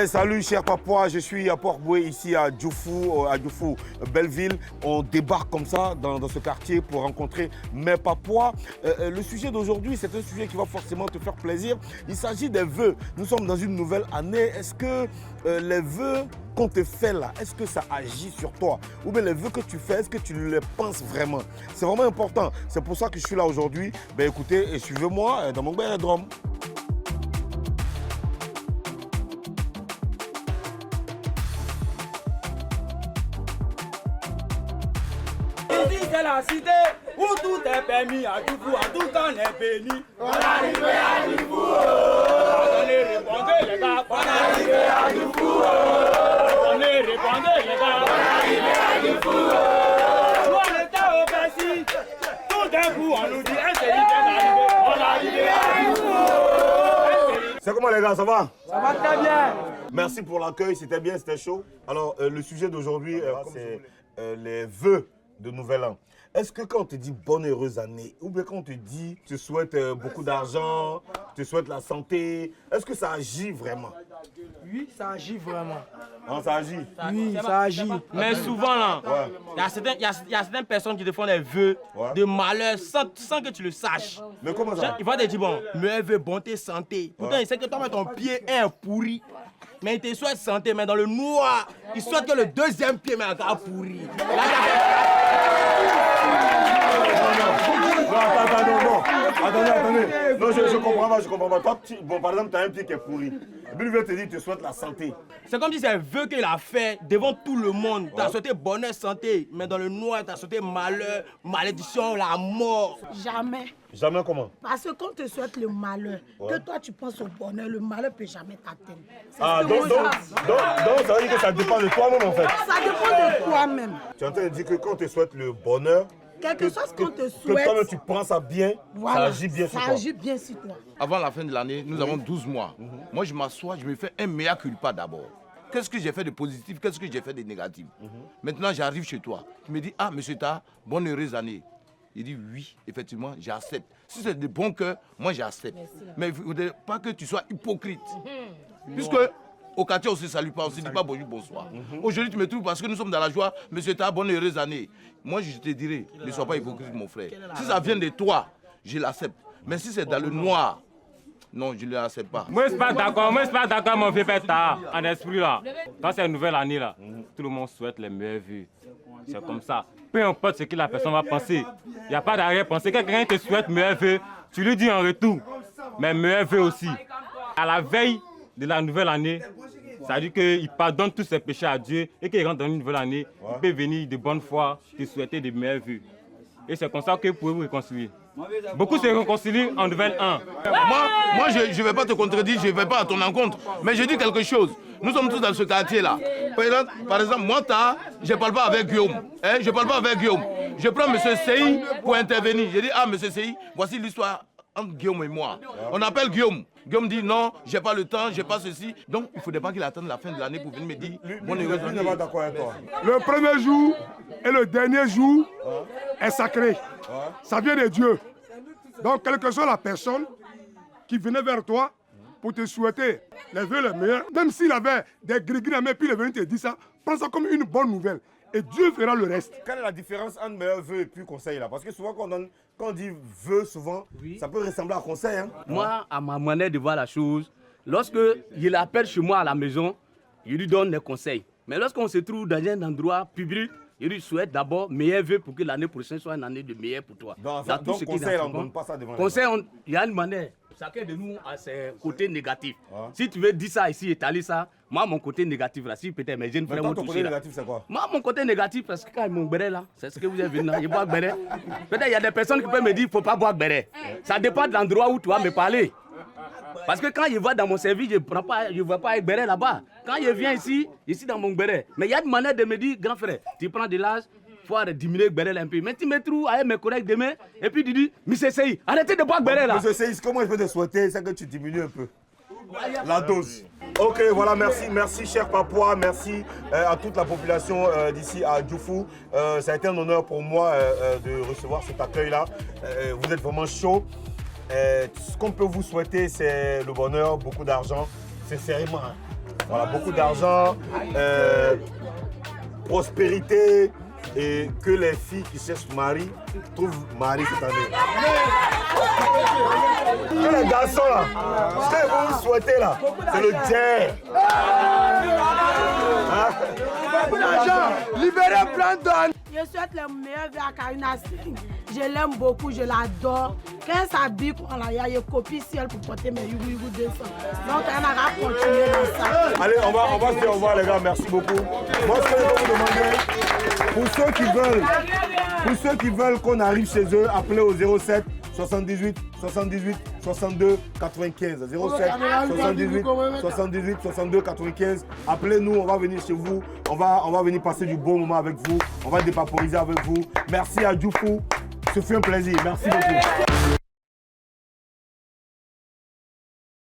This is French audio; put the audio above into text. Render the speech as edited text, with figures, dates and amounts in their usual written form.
Salut cher Papois, je suis à Port-Boué ici à Djoufou, Belleville. On débarque comme ça dans ce quartier pour rencontrer mes Papois. Le sujet d'aujourd'hui, c'est un sujet qui va forcément te faire plaisir. Il s'agit des vœux. Nous sommes dans une nouvelle année. Est-ce que les vœux qu'on te fait là, est-ce que ça agit sur toi? Ou bien les vœux que tu fais, est-ce que tu les penses vraiment? C'est vraiment important. C'est pour ça que je suis là aujourd'hui. Ben écoutez, suivez-moi dans mon Bérédrome. C'est la cité où tout est permis, à Djoufou, à tout temps est béni. On arrive à Djoufou. Attendez, répondez les gars. On arrive à Djoufou. Attendez, répondez les gars. On arrive à Djoufou. Nous on était au Bercy. Tout d'un coup on nous dit un série vient d'arriver. On arrive à Djoufou. C'est comment les gars, ça va? Ça va très bien. Merci pour l'accueil, c'était bien, c'était chaud. Alors le sujet d'aujourd'hui, c'est les vœux de Nouvel An. Est-ce que quand on te dit bonne heureuse année, ou bien quand on te dit tu souhaites beaucoup d'argent, tu souhaites la santé, est-ce que ça agit vraiment? Oui, ça agit vraiment. Hein, ça agit? Oui, ça agit. Mais souvent là, Ouais. il y a certaines personnes qui te font des vœux de malheur sans que tu le saches. Mais comment ça? Il va te dire, bon, meilleur vœu, bonté, santé. Pourtant, il sait que toi, ton pied est pourri. Mais il te souhaite santé, mais dans le noir, il souhaite que le deuxième pied, mais encore pourri. Attendez. Non, je comprends pas. Toi, bon, par exemple, tu as un pied qui est pourri. Et puis, il veut te dire, tu souhaites la santé. C'est comme si c'est un vœu qu'il a fait devant tout le monde. Tu as souhaité bonheur, santé, mais dans le noir, tu as souhaité malheur, malédiction, la mort. Jamais. Jamais comment? Parce que quand on te souhaite le malheur, que toi tu penses au bonheur, le malheur ne peut jamais t'atteindre. C'est Ah, ce que donc, moi, je dis. ça veut dire que ça dépend de toi-même en fait. Ça dépend de toi-même. Tu es en train de dire que quand on te souhaite le bonheur, Quelque chose qu'on te que souhaite, toi-même tu prends ça bien, voilà, ça agit bien sur ça toi. agit bien sur toi. Avant la fin de l'année, nous avons 12 mois. Moi, je m'assois, je me fais un mea culpa d'abord. Qu'est-ce que j'ai fait de positif, qu'est-ce que j'ai fait de négatif? Maintenant, j'arrive chez toi. Tu me dis, ah, monsieur Ta, bonne heureuse année. Il dit, oui, effectivement, j'accepte. Si c'est de bon cœur, moi, j'accepte. Mais il ne faudrait pas que tu sois hypocrite. Puisque au quartier, on ne se salue pas, on ne se dit pas bonjour, bonsoir. Aujourd'hui, tu me trouves parce que nous sommes dans la joie. Monsieur Ta, bonne heureuse année. Moi, je te dirais, ne sois pas hypocrite, mon frère. Si ça vient de toi, je l'accepte. Mais si c'est dans le noir, non, je ne l'accepte pas. Moi, je ne suis pas d'accord, mon vieux père tard, en esprit là. Quand c'est une nouvelle année là, tout le monde souhaite les meilleures vues. C'est comme ça. Peu importe ce que la personne va penser, il n'y a pas d'arrière-pensée. Quelqu'un te souhaite meilleurs vœux, tu lui dis en retour, mais meilleurs vœux aussi. À la veille de la nouvelle année, ça veut dire qu'il pardonne tous ses péchés à Dieu et qu'il rentre dans une nouvelle année, il peut venir de bonne foi te souhaiter de meilleurs vœux. Et c'est comme ça que vous pouvez vous réconcilier. Beaucoup se réconcilient en nouvelle an. Moi je ne vais pas te contredire, je ne vais pas à ton encontre. Mais je dis quelque chose. Nous sommes tous dans ce quartier-là. Par exemple, moi, je ne parle pas avec Guillaume. Je ne parle pas avec Guillaume. Je prends M. Sey pour intervenir. Je dis, ah, M. Sey, voici l'histoire entre Guillaume et moi. On appelle Guillaume. Guillaume dit, non, je n'ai pas le temps, je n'ai pas ceci. Donc, il ne faudrait pas qu'il attende la fin de l'année pour venir me dire, bonne heureuse année. Le premier jour et le dernier jour est sacré. Ça vient de Dieu. Donc, quelle que soit la personne qui venait vers toi pour te souhaiter les vœux les meilleurs, même s'il avait des gris-gris à main, puis il est venu te dire ça, prends ça comme une bonne nouvelle. Et Dieu fera le reste. Quelle est la différence entre meilleur vœu et puis conseil là? Parce que souvent quand on dit vœu, souvent, ça peut ressembler à conseil. Hein? Moi, à ma manière de voir la chose, lorsque je l'appelle chez moi à la maison, je lui donne des conseils. Mais lorsqu'on se trouve dans un endroit public, je lui souhaite d'abord meilleur vœu pour que l'année prochaine soit une année de meilleur pour toi. Donc conseil, on ne donne pas ça devant conseil, il y a une manière. Chacun de nous a ses côtés négatifs. Si tu veux dire ça ici, étaler ça, moi, mon côté négatif, là, si peut-être mes jeunes frères vont toucher. Ton côté négatif, c'est quoi? Moi, mon côté négatif, parce que quand ils m'ont béret là, c'est ce que vous avez vu là, je bois béret. Peut-être il y a des personnes qui peuvent me dire qu'il ne faut pas boire béret. Ça dépend de l'endroit où tu vas me parler. Parce que quand je vais dans mon service, je ne vais pas avec béret là-bas. Quand je viens ici dans mon béret. Mais il y a une manière de me dire, grand frère, tu prends de l'âge, il faut diminuer le béret un peu. Mais tu me trouves avec mes collègues demain, et puis tu dis, Monsieur Sey, arrêtez de boire le béret là. Monsieur Sey, comment je peux te souhaiter, c'est que tu diminues un peu la dose. Ok, voilà, merci cher Papois, merci à toute la population d'ici à Djoufou. Ça a été un honneur pour moi de recevoir cet accueil-là. Vous êtes vraiment chaud. Ce qu'on peut vous souhaiter, c'est le bonheur, beaucoup d'argent, sincèrement. Hein. Voilà, beaucoup d'argent, prospérité et que les filles qui cherchent mari trouvent mari cette année. Et les garçons là, ce que vous souhaitez là, c'est le jet. Beaucoup d'argent, libérez plein d'hommes. Je souhaite le meilleur vie à Karina Singh. Je l'aime beaucoup, je l'adore. Quand elle s'habille, il y a une copie ciel pour porter mes Yugu 200. Donc, elle va continuer dans ça. Allez, on va se dire au revoir les gars, merci beaucoup. Moi, ce que je vais vous demander, pour ceux qui veulent qu'on arrive chez eux, appelez au 07 78 78 62 95. 07 78 78 62 95. Appelez-nous, on va venir chez vous. On va venir passer du bon moment avec vous. On va dépaporiser avec vous. Merci à Djoufou. Ce fut un plaisir. Merci beaucoup.